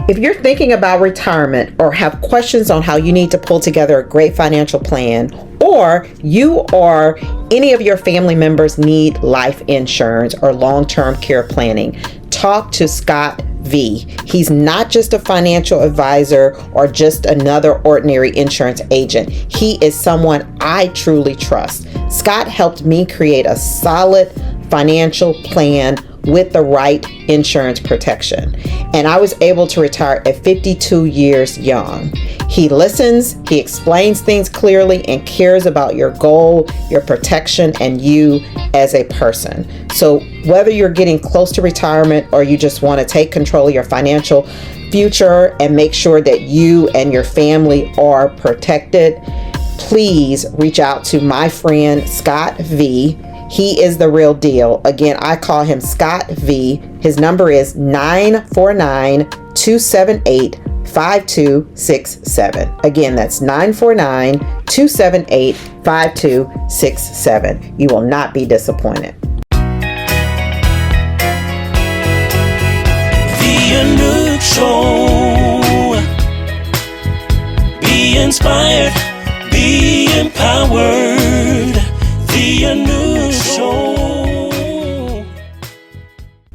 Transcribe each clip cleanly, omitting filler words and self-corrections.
If you're thinking about retirement or have questions on how you need to pull together a great financial plan, or you or any of your family members need life insurance or long-term care planning, talk to Scott V. He's not just a financial advisor or just another ordinary insurance agent. He is someone I truly trust. Scott helped me create a solid financial plan with the right insurance protection, and I was able to retire at 52 years young. He listens, he explains things clearly, and cares about your goal, your protection, and you as a person. So whether you're getting close to retirement or you just want to take control of your financial future and make sure that you and your family are protected, please reach out to my friend Scott V. He is the real deal. Again, I call him Scott V. His number is 949-278-5267. Again, that's 949-278-5267. You will not be disappointed. The Anouk Show. Be inspired, be empowered. The Anouk Show.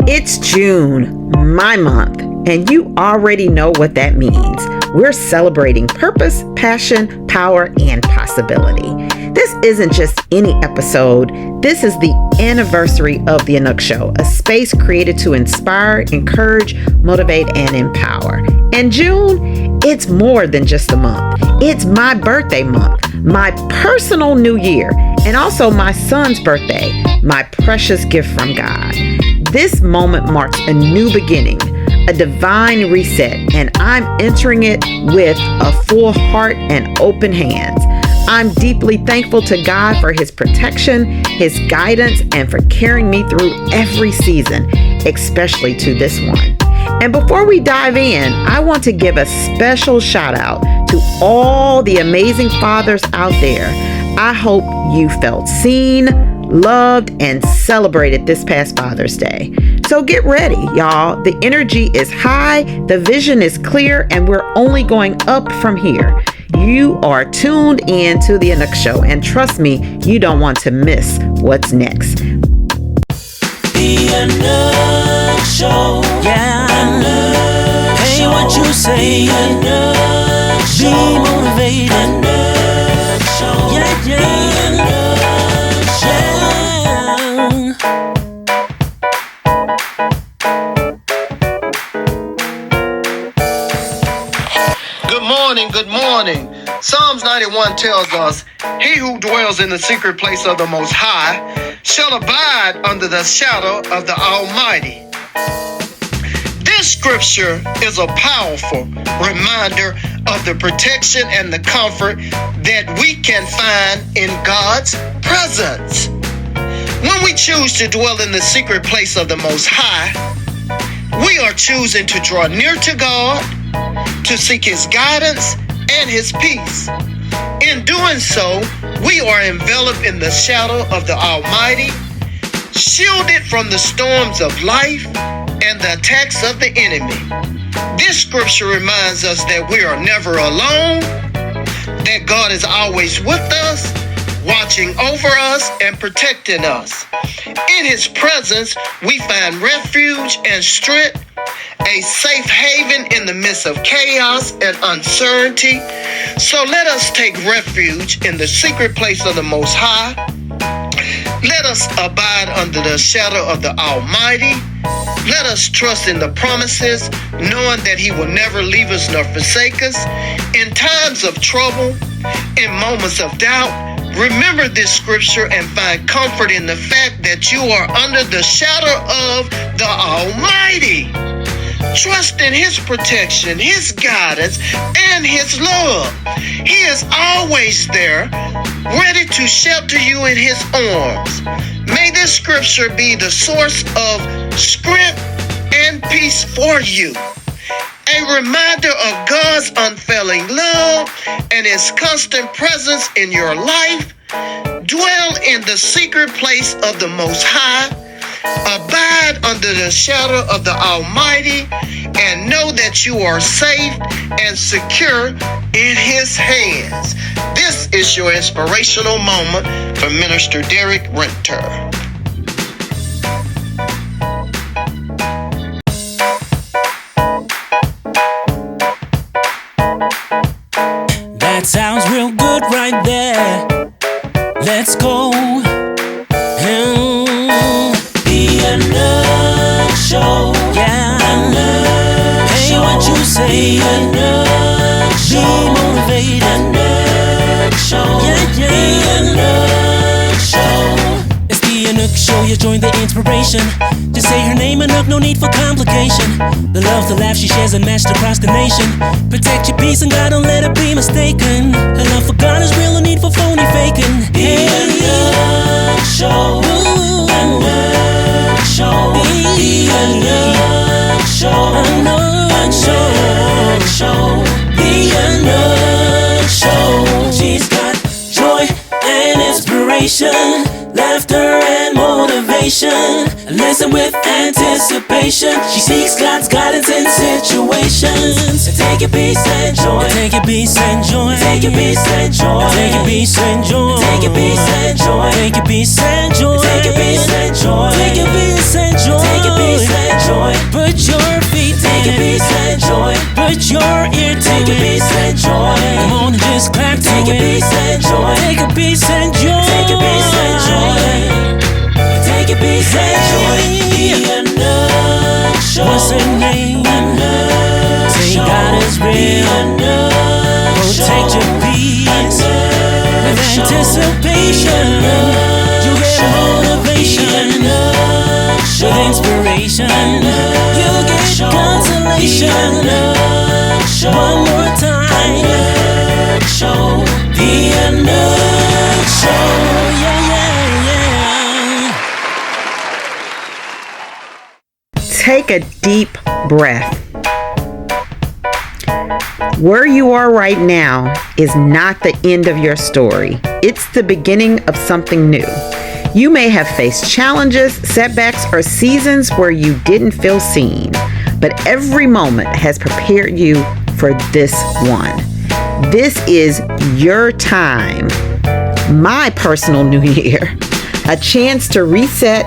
It's June, my month, and you already know what that means. We're celebrating purpose, passion, power, and possibility. This isn't just any episode. This is the anniversary of The Anouk Show, a space created to inspire, encourage, motivate, and empower. And June, it's more than just a month. It's my birthday month, my personal new year, and also my son's birthday, my precious gift from God. This moment marks a new beginning, a divine reset, and I'm entering it with a full heart and open hands. I'm deeply thankful to God for His protection, His guidance, and for carrying me through every season, especially to this one. And before we dive in, I want to give a special shout out to all the amazing fathers out there. I hope you felt seen, loved, and celebrated this past Father's Day. So get ready, y'all. The energy is high, the vision is clear, and we're only going up from here. You are tuned in to The Anouk Show, and trust me, you don't want to miss what's next. The Anouk Show. Yeah. Anouk Hey, Show. What you say? Anouk Show. Be motivated. Anouk Show. Yeah, yeah. Anouk Show. Good morning. Psalms 91 tells us, "He who dwells in the secret place of the Most High shall abide under the shadow of the Almighty." This scripture is a powerful reminder of the protection and the comfort that we can find in God's presence. When we choose to dwell in the secret place of the Most High, we are choosing to draw near to God, to seek His guidance and His peace. In doing so, we are enveloped in the shadow of the Almighty, shielded from the storms of life and the attacks of the enemy. This scripture reminds us that we are never alone, that God is always with us, watching over us and protecting us. In His presence, we find refuge and strength, a safe haven in the midst of chaos and uncertainty. So let us take refuge in the secret place of the Most High. Let us abide under the shadow of the Almighty. Let us trust in the promises, knowing that He will never leave us nor forsake us. In times of trouble, in moments of doubt, remember this scripture and find comfort in the fact that you are under the shadow of the Almighty. Trust in His protection, His guidance, and His love. He is always there, ready to shelter you in His arms. May this scripture be the source of strength and peace for you. A reminder of God's unfailing love and His constant presence in your life. Dwell in the secret place of the Most High. Abide under the shadow of the Almighty, and know know that you are safe and secure in His hands. This is your inspirational moment from Minister Derek Renter. That sounds real good right there. Let's go. The Anouk Show. Yeah. Anouk. Hey, what you say? Anouk Show. Be motivated. Anouk Show. Yeah, yeah. The Anouk Show. It's the Anouk Show. You join the inspiration. Just say her name, Anouk. No need for complication. The love, the laugh she shares unmatched across the nation. Protect your peace and God, don't let it be mistaken. Her love for God is real, no need for phony faking. The Anouk Show. Anouk Show. The Anouk Show. Anouk Show. The Anouk Show. She's got joy and inspiration, laughter and motivation. Listen with anticipation. She seeks God's guidance in situations. Take your peace and joy. Take your peace and joy. Take your peace and joy. Take your peace and joy. Take your peace and joy. Take your peace and joy. Take your peace and joy. Take your peace and joy. Take your peace and joy. Put your feet. Take your peace and joy. Put your ear to it. Take your peace and joy. Come on and just clap to it. Take your peace and joy. Take your peace and joy. Take your peace and joy. Take your peace and joy. The Anouk Show. What's her name? Anouk. Say God is real. Protect your peace with anticipation. You get motivation with inspiration. You get consolation. One more time. The Anouk Show. Yeah, yeah, yeah. Take a deep breath. Where you are right now is not the end of your story. It's the beginning of something new. You may have faced challenges, setbacks, or seasons where you didn't feel seen, but every moment has prepared you for this one. This is your time, my personal new year, a chance to reset,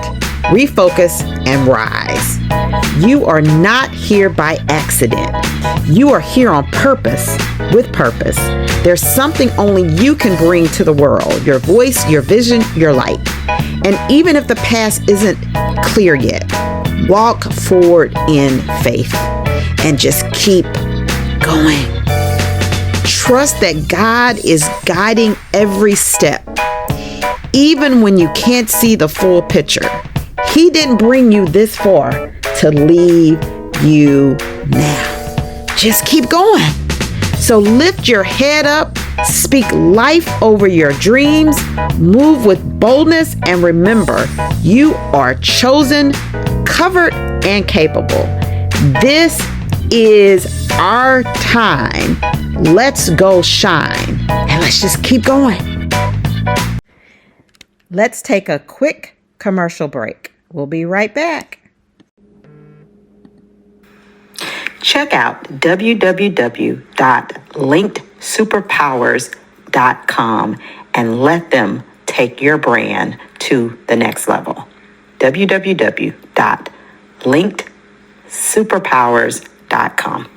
refocus, and rise. You are not here by accident. You are here on purpose, with purpose. There's something only you can bring to the world, your voice, your vision, your light. And even if the past isn't clear yet, walk forward in faith and just keep going. Trust that God is guiding every step, even when you can't see the full picture. He didn't bring you this far to leave you now. Just keep going. So lift your head up, speak life over your dreams, move with boldness, and remember, you are chosen, covered, and capable. This is our time. Let's go shine, and let's just keep going. Let's take a quick commercial break. We'll be right back. Check out www.linkedsuperpowers.com and let them take your brand to the next level. www.linkedsuperpowers.com.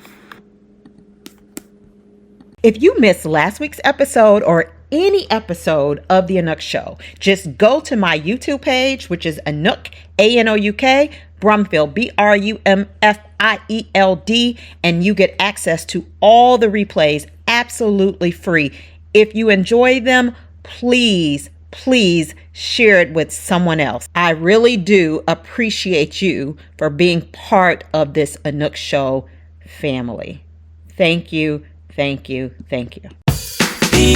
If you missed last week's episode or any episode of The Anouk Show, just go to my YouTube page, which is Anouk, A-N-O-U-K, Brumfield, B-R-U-M-F-I-E-L-D, and you get access to all the replays absolutely free. If you enjoy them, please share it with someone else. I really do appreciate you for being part of this Anouk Show family. Thank you. The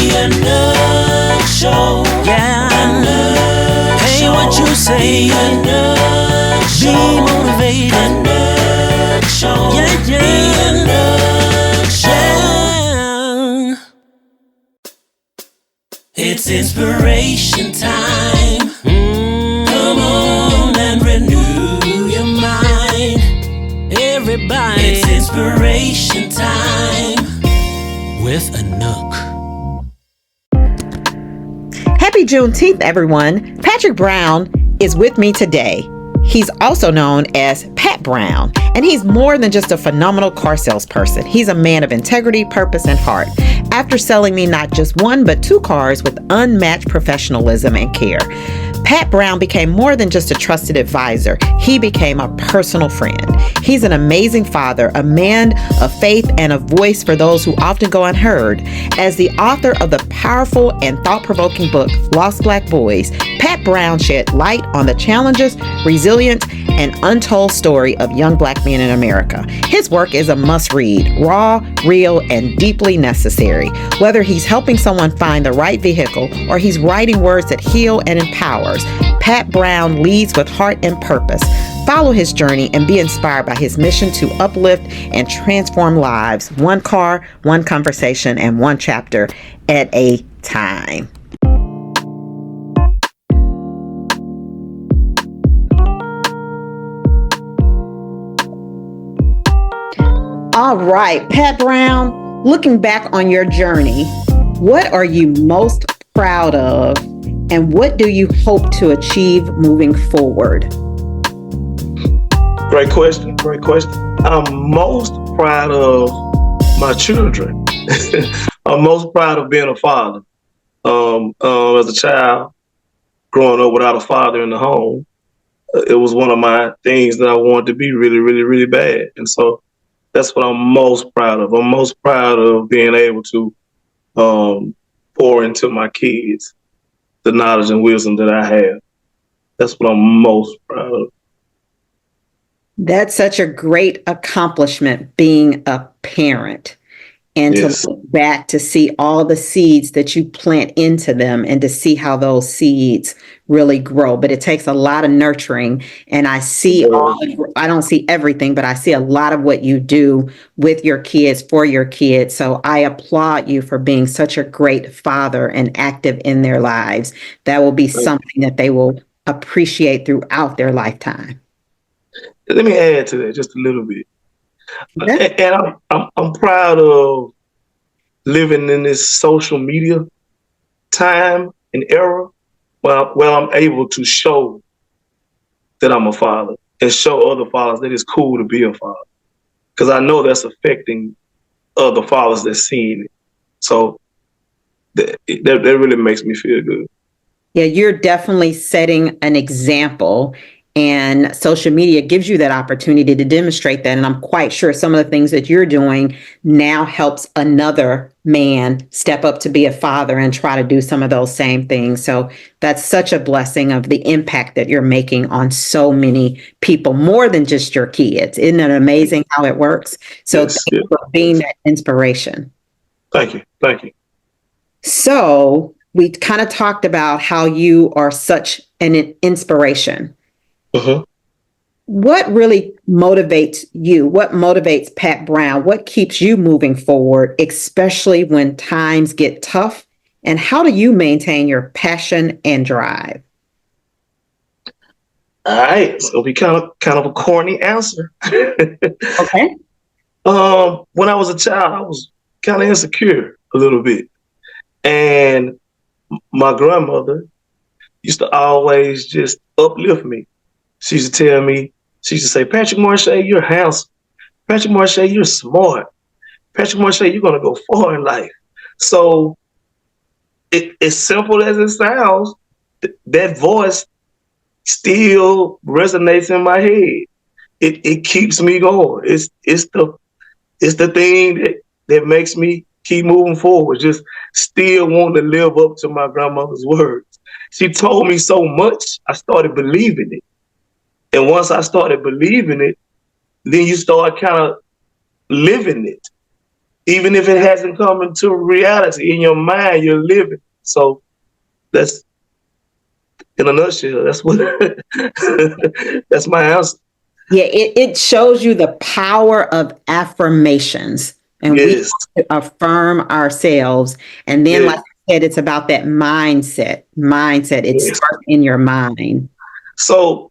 Anouk Show. Yeah. Anouk. Hey, what you say? Anouk. Be motivated. Anouk Show. Yeah, yeah. Anouk Show. It's inspiration time. Come on and renew your mind. everybody. It's inspiration time with Anouk. Happy Juneteenth, everyone. Patrick Brown is with me today. He's also known as Pat Brown, and he's more than just a phenomenal car salesperson. He's a man of integrity, purpose, and heart. After selling me not just one, but 2 cars with unmatched professionalism and care, Pat Brown became more than just a trusted advisor. He became a personal friend. He's an amazing father, a man of faith, and a voice for those who often go unheard. As the author of the powerful and thought-provoking book, Lost Black Boys, Pat Brown shed light on the challenges, resilience, and untold story of young Black men in America. His work is a must-read, raw, real, and deeply necessary. Whether he's helping someone find the right vehicle or he's writing words that heal and empowers, Pat Brown leads with heart and purpose. Follow his journey and be inspired by his mission to uplift and transform lives, one car, one conversation, and one chapter at a time. All right, Pat Brown, looking back on your journey, what are you most proud of, and what do you hope to achieve moving forward? Great question. I'm most proud of my children. I'm most proud of being a father. As a child, growing up without a father in the home, it was one of my things that I wanted to be really, really, really bad. And so that's what I'm most proud of. I'm most proud of being able to pour into my kids the knowledge and wisdom that I have. That's what I'm most proud of. That's such a great accomplishment, being a parent, and Yes. to look back to see all the seeds that you plant into them and to see how those seeds really grow. But it takes a lot of nurturing, and I see I don't see everything, but I see a lot of what you do with your kids, for your kids. So I applaud you for being such a great father and active in their lives. That will be something that they will appreciate throughout their lifetime. Let me add to that just a little bit. Okay. And I'm proud of living in this social media time and era where I'm able to show that I'm a father and show other fathers that it's cool to be a father. Because I know that's affecting other fathers that's seeing it. So that really makes me feel good. Yeah, you're definitely setting an example, and social media gives you that opportunity to demonstrate that. And I'm quite sure some of the things that you're doing now helps another man step up to be a father and try to do some of those same things. So that's such a blessing of the impact that you're making on so many people, more than just your kids. Isn't it amazing how it works? So Yes, thank you for being that inspiration. Thank you. So we kind of talked about how you are such an inspiration. Uh-huh. What really motivates you? What motivates Pat Brown? What keeps you moving forward, especially when times get tough? And how do you maintain your passion and drive? All right, it's gonna be kind of a corny answer. Okay. When I was a child, I was kind of insecure a little bit, and my grandmother used to always just uplift me. She used to tell me, she used to say, Patrick Marche, you're handsome. Patrick Marche, you're smart. Patrick Marche, you're going to go far in life. So as simple as it sounds, that voice still resonates in my head. It keeps me going. It's the thing that makes me keep moving forward. Just still wanting to live up to my grandmother's words. She told me so much, I started believing it. And once I started believing it, then you start kind of living it. Even if it hasn't come into reality, in your mind, you're living. So that's, in a nutshell, that's what that's my answer. Yeah, it shows you the power of affirmations. And we have to affirm ourselves. And then, like I said, it's about that mindset. It starts in your mind. So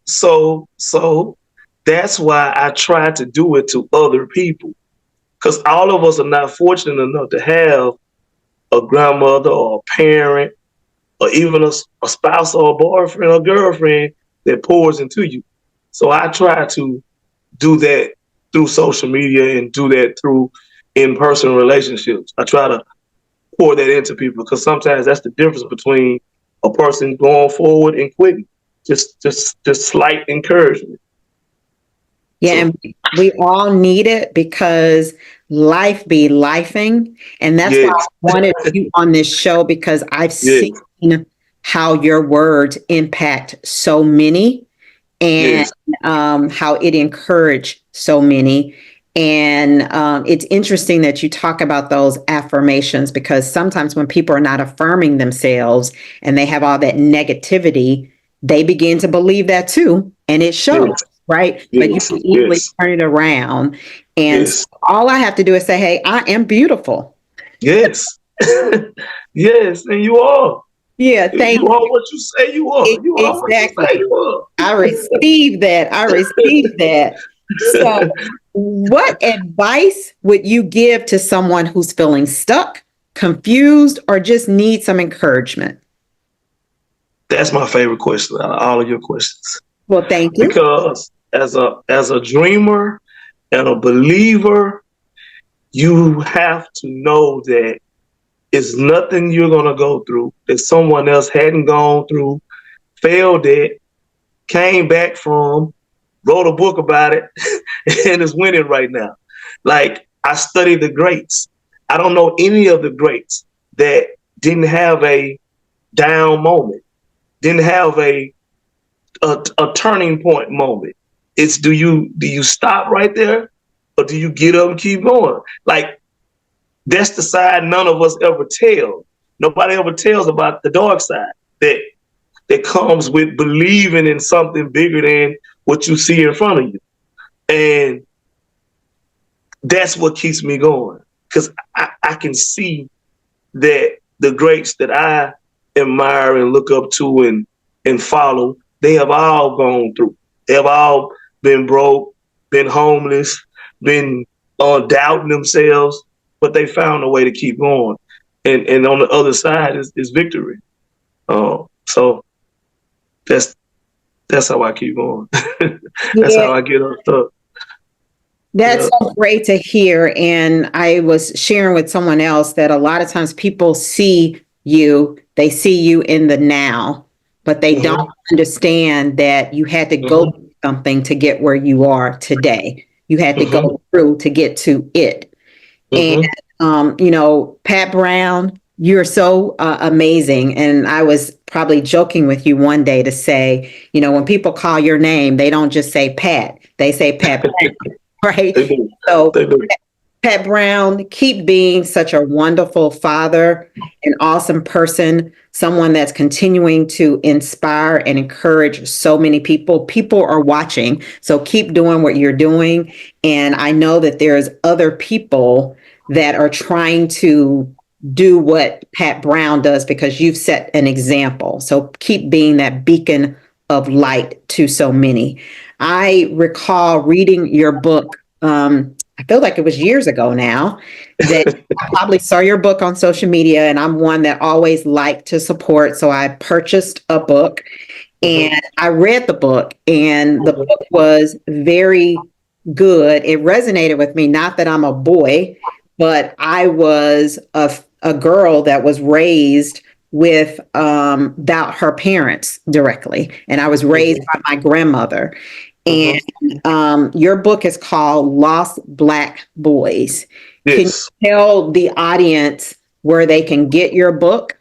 that's why I try to do it to other people. Because all of us are not fortunate enough to have a grandmother or a parent or even a spouse or a boyfriend or girlfriend that pours into you. So I try to do that through social media and do that through in-person relationships. I try to pour that into people because sometimes that's the difference between a person going forward and quitting. Just slight encouragement. Yeah, So, and we all need it because life be lifing. And that's why I yes, wanted you on this show because I've yes, seen how your words impact so many and yes. how it encouraged so many. And it's interesting that you talk about those affirmations because sometimes when people are not affirming themselves and they have all that negativity, they begin to believe that too. And it shows, Yes, right? But you yes, can easily yes, turn it around. And so yes, all I have to do is say, hey, I am beautiful. yes, yes, and you are. Yeah, thank You are what you say you are. you. You are what you say Exactly. you I received that. I received that. So, are. what advice would you give to someone who's feeling stuck, confused, or just needs some encouragement? That's my favorite question out of all of your questions. Well, thank you. Because as a dreamer and a believer, you have to know that it's nothing you're gonna go through that someone else hadn't gone through, failed at, came back from, wrote a book about it, and is winning right now. Like I study the greats. I don't know any of the greats that didn't have a down moment, didn't have a turning point moment. It's do you stop right there or do you get up and keep going? Like that's the side none of us ever tell. Nobody ever tells about the dark side that that comes with believing in something bigger than what you see in front of you. And that's what keeps me going. Because I can see that the greats that I admire and look up to and follow, they have all gone through. They have all been broke, been homeless, been doubting themselves, but they found a way to keep going. And on the other side is victory. So that's how I keep going. That's Yeah, how I get unstuck. that's Yeah. so great to hear. And I was sharing with someone else that a lot of times people see you, they see you in the now, but they don't Mm-hmm. understand that you had to go Mm-hmm. through something to get where you are today. You had to Mm-hmm. go through to get to it. And, Mm-hmm. Pat Brown, you're so amazing. And I was probably joking with you one day to say, when people call your name, they don't just say Pat, they say Pat Brown, They right? do. So, They do. Pat Brown, keep being such a wonderful father, an awesome person, someone that's continuing to inspire and encourage so many people. People are watching, so keep doing what you're doing. And I know that there's other people that are trying to do what Pat Brown does because you've set an example. So keep being that beacon of light to so many. I recall reading your book. I feel like it was years ago now that I probably saw your book on social media, and I'm one that always liked to support. So I purchased a book Mm-hmm. and I read the book, and the Mm-hmm. book was very good. It resonated with me, not that I'm a boy, but I was a girl that was raised without her parents directly. And I was raised Mm-hmm. by my grandmother. And Mm-hmm. your book is called Lost Black Boys. Can you Yes. tell the audience where they can get your book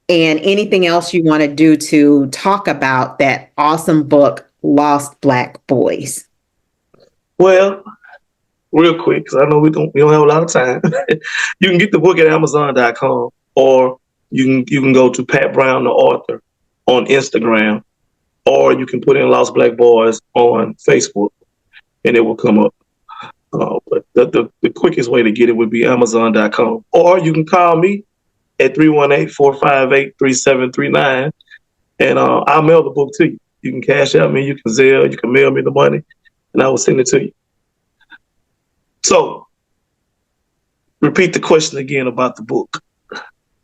and anything else you want to do to talk about that awesome book, Lost Black Boys? Well, real quick, because I know we don't have a lot of time. You can get the book at Amazon.com, or you can go to Pat Brown the author on Instagram, or you can put in Lost Black Boys on Facebook, and it will come up. But the quickest way to get it would be Amazon.com, or you can call me at 318-458-3739, and I'll mail the book to you. You can cash out me, you can Zelle, you can mail me the money, and I will send it to you. So, repeat the question again about the book.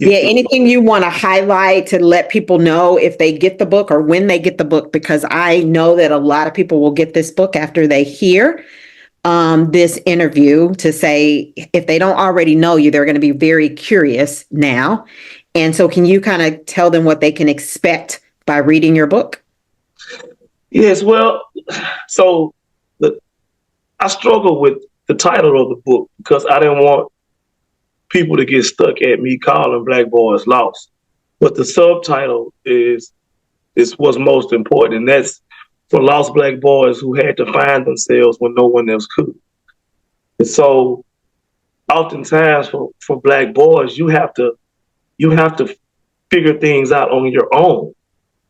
Anything you want to highlight to let people know if they get the book or when they get the book, because I know that a lot of people will get this book after they hear this interview, to say, if they don't already know you, they're going to be very curious now. And so can you kind of tell them what they can expect by reading your book? Yes, well, so I struggled with the title of the book because I didn't want people to get stuck at me calling Black Boys Lost. But the subtitle is what's most important, and that's for lost Black boys who had to find themselves when no one else could. And so oftentimes for Black boys, you have to figure things out on your own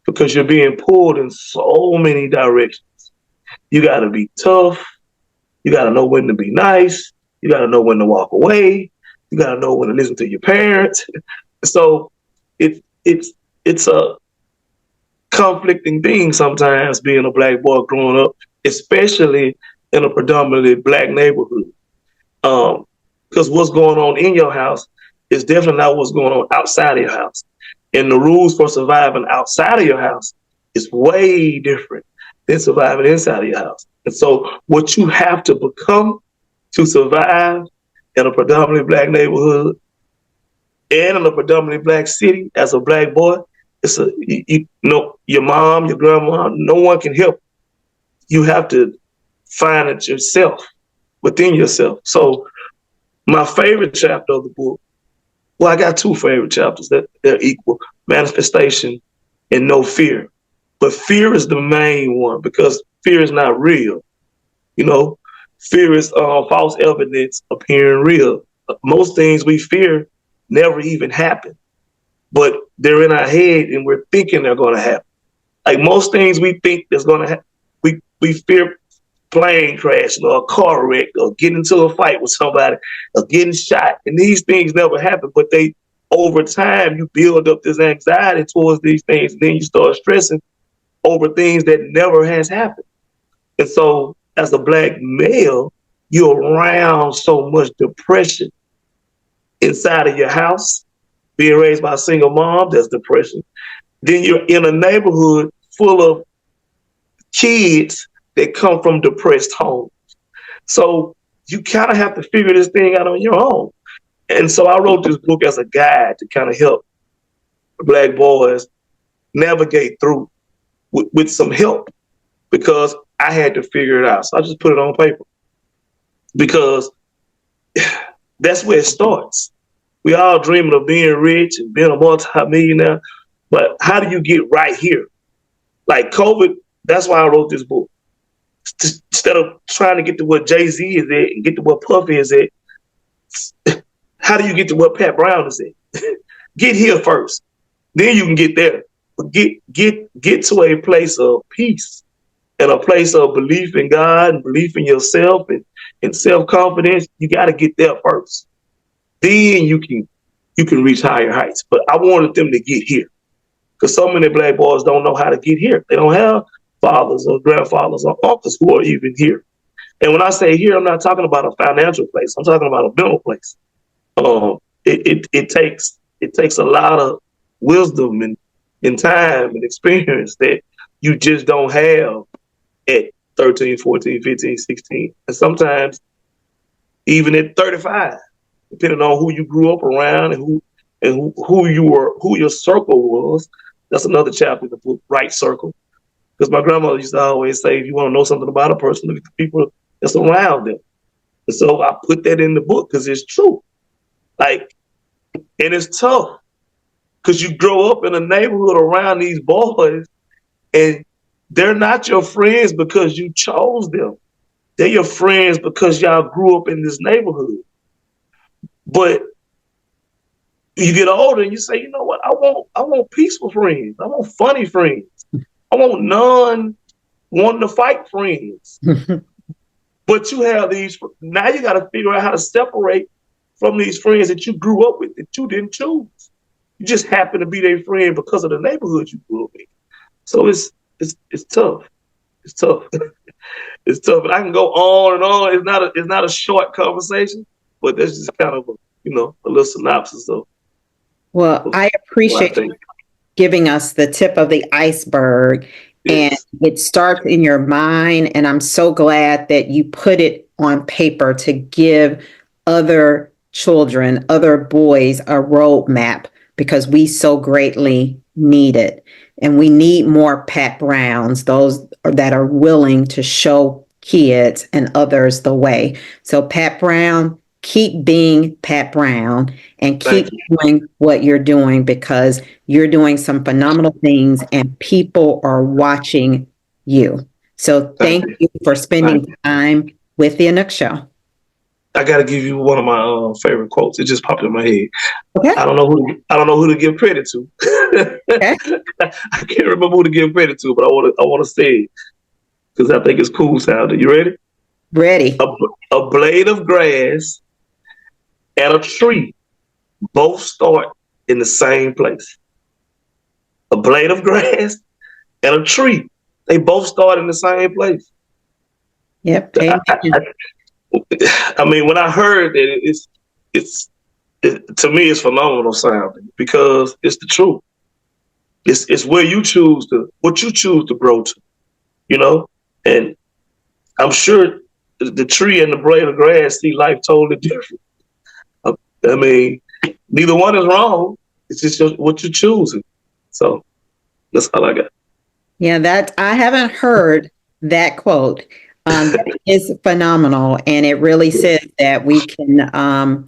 because you're being pulled in so many directions. You got to be tough. You got to know when to be nice. You got to know when to walk away. You got to know when to listen to your parents. So it's a conflicting thing sometimes being a Black boy growing up, especially in a predominantly Black neighborhood. Because what's going on in your house is definitely not what's going on outside of your house. And the rules for surviving outside of your house is way different than surviving inside of your house. And so what you have to become to survive in a predominantly Black neighborhood and in a predominantly Black city as a Black boy, you know, your mom, your grandma, no one can help. You have to find it yourself, within yourself. So my favorite chapter of the book, well, I got two favorite chapters that they're equal: manifestation and no fear. But fear is the main one because fear is not real. You know, fear is false evidence appearing real. Most things we fear never even happen, but they're in our head and we're thinking they're going to happen. Like most things we think that's going to happen, we fear plane crash or a car wreck or getting into a fight with somebody or getting shot. And these things never happen, but they, over time, you build up this anxiety towards these things. And then you start stressing over things that never has happened. And so as a Black male, you're around so much depression inside of your house. Being raised by a single mom, there's depression. Then you're in a neighborhood full of kids that come from depressed homes. So you kind of have to figure this thing out on your own. And so I wrote this book as a guide to kind of help Black boys navigate through with some help, because I had to figure it out. So I just put it on paper because that's where it starts. We all dreaming of being rich and being a multi-millionaire, but how do you get right here? Like COVID, that's why I wrote this book. Instead of trying to get to what Jay-Z is at and get to what Puff is at, how do you get to what Pat Brown is at? Get here first. Then you can get there. But get to a place of peace and a place of belief in God and belief in yourself and self-confidence. You got to get there first. Then you can reach higher heights. But I wanted them to get here because so many Black boys don't know how to get here. They don't have fathers or grandfathers or uncles who are even here. And when I say here, I'm not talking about a financial place. I'm talking about a mental place. It takes a lot of wisdom and time and experience that you just don't have at 13, 14, 15, 16. And sometimes even at 35, depending on who you grew up around and who you were, who your circle was. That's another chapter in the book, Right Circle. Because my grandmother used to always say, if you want to know something about a person, look at the people that's around them. And so I put that in the book because it's true. Like, and it's tough because you grow up in a neighborhood around these boys and they're not your friends because you chose them. They're your friends because y'all grew up in this neighborhood. But you get older and you say, you know what? I want peaceful friends. I want funny friends. I want none wanting to fight friends. But you have these, now you got to figure out how to separate from these friends that you grew up with, that you didn't choose. You just happen to be their friend because of the neighborhood you grew up in. So it's tough. It's tough. it's tough. And I can go on and on. It's not a short conversation, but that's just kind of a little synopsis of Well, I what I appreciate think. you giving us the tip of the iceberg, and Yes. it starts in your mind. And I'm so glad that you put it on paper to give other children, other boys a roadmap, because we so greatly need it. And we need more Pat Browns, those that are willing to show kids and others the way. So, Pat Brown, keep being Pat Brown and keep Thank you. doing what you're doing, because you're doing some phenomenal things and people are watching you. So Thank thank you. you for spending Thank you. time with the Anouk Show. I got to give you one of my favorite quotes. It just popped in my head. Okay. I don't know who to give credit to. Okay. I can't remember who to give credit to, but I want to say it because I think it's cool sounding. You ready? Ready. A blade of grass and a tree both start in the same place. A blade of grass and a tree, they both start in the same place. Yep. I mean, when I heard that, to me, it's phenomenal sounding because it's the truth. It's what you choose to grow to, and I'm sure the tree and the blade of grass see life totally different. I mean, neither one is wrong. It's just what you're choosing. So that's all I got. Yeah, that I haven't heard that quote. That is phenomenal, and it really says that we can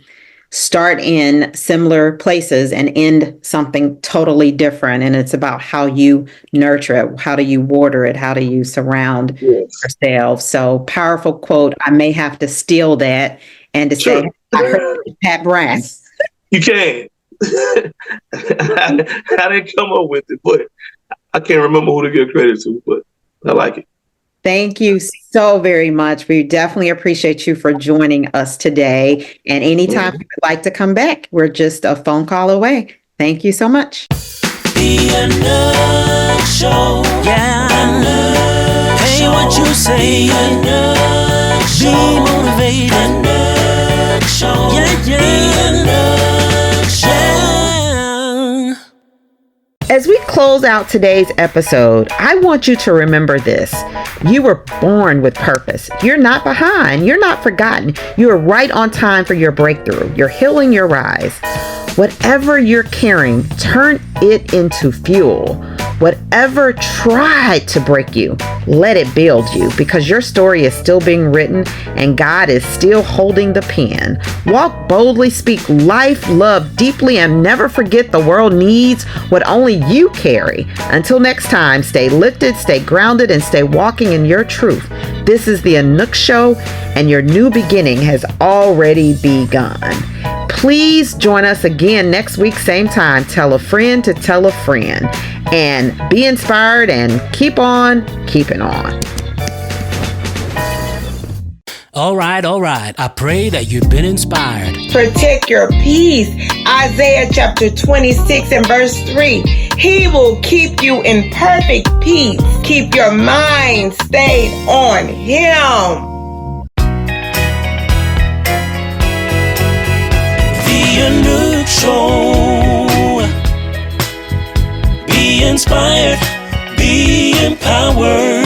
start in similar places and end something totally different. And it's about how you nurture it, how do you water it, how do you surround Yes. yourself. So powerful quote. I may have to steal that and to Sure. say, I heard Pat Brown. You can. I didn't come up with it, but I can't remember who to give credit to, but I like it. Thank you so very much. We definitely appreciate you for joining us today. And anytime you would like to come back, we're just a phone call away. Thank you so much. The Anouk Show. Yeah. Anouk Hey, show. What you say? Anouk Be motivated. Anouk Show. Yeah, yeah. The Anouk Show. Yeah. As we close out today's episode, I want you to remember this. You were born with purpose. You're not behind. You're not forgotten. You are right on time for your breakthrough. You're healing your rise. Whatever you're carrying, turn it into fuel. Whatever tried to break you, let it build you, because your story is still being written and God is still holding the pen. Walk boldly, speak life, love deeply, and never forget the world needs what only you carry. Until next time, stay lifted, stay grounded, and stay walking in your truth. This is the Anouk Show, and your new beginning has already begun. Please join us again next week, same time. Tell a friend to tell a friend. And be inspired and keep on keeping on. All right. I pray that you've been inspired. Protect your peace. Isaiah chapter 26 and verse 3. He will keep you in perfect peace. Keep your mind stayed on Him. The Anouk Show. Be inspired, be empowered.